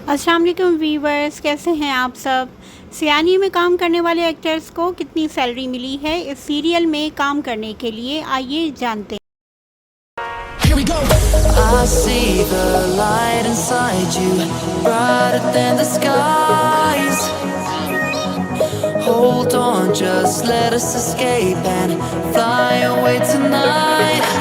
अस्सलाम वालेकुम व्यूवर्स, कैसे हैं आप सब। सियानी में काम करने वाले एक्टर्स को कितनी सैलरी मिली है इस सीरियल में काम करने के लिए, आइए जानते हैं। Here we go. I see the light inside you, brighter than the skies. Hold on, just let us escape and fly away tonight.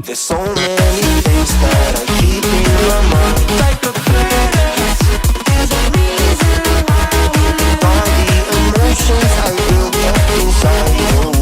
There's so many things that I keep in my mind, like a past. There's a reason why all the emotions I built up inside your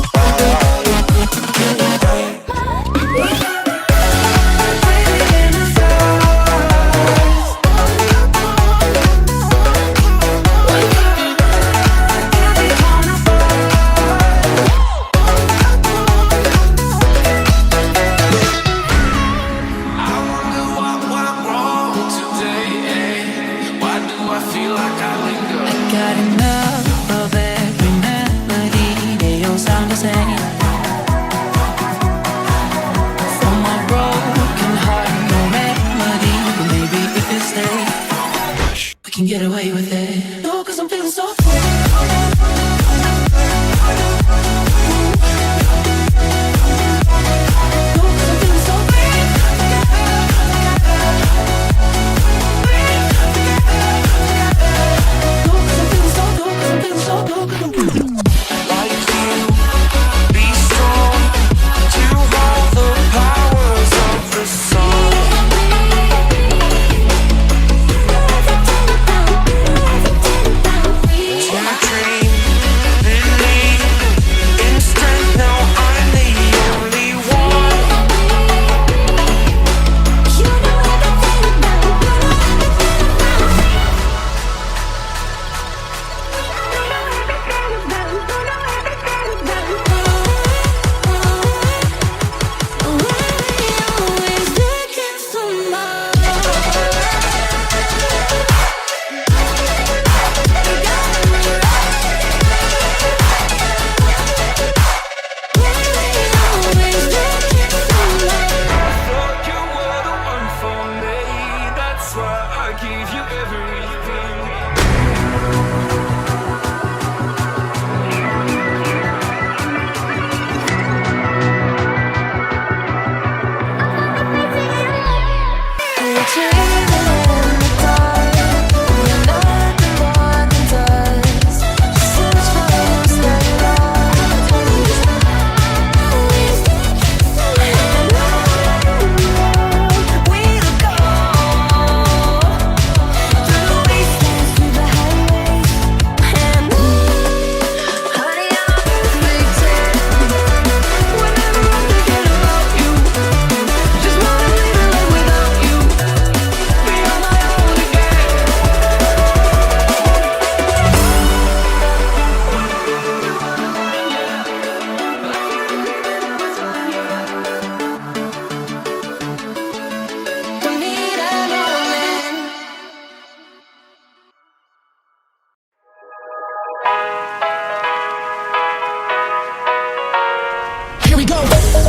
can get away with it. No, 'cause I'm feeling so free.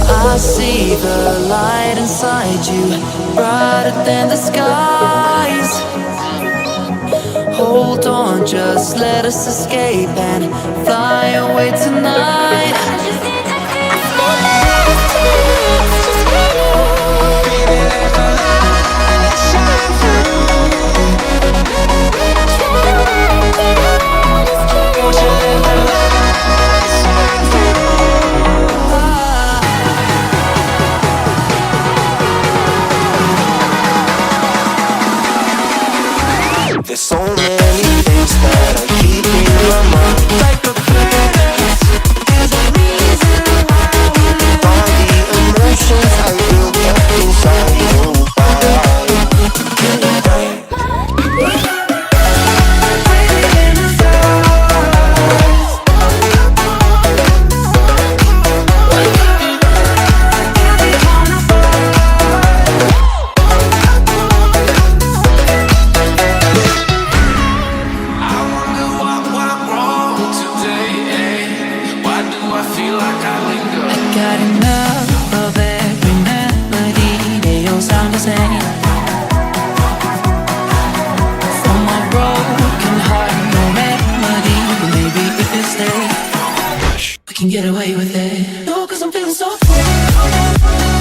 I see the light inside you, brighter than the skies. Hold on, just let us escape and fly away tonight. There's so many things that I keep in my mind, like a past. I got enough of every melody, they all sound the same. For my broken heart, no remedy, but maybe if it stays, we can get away with it. No, 'cause I'm feeling so free.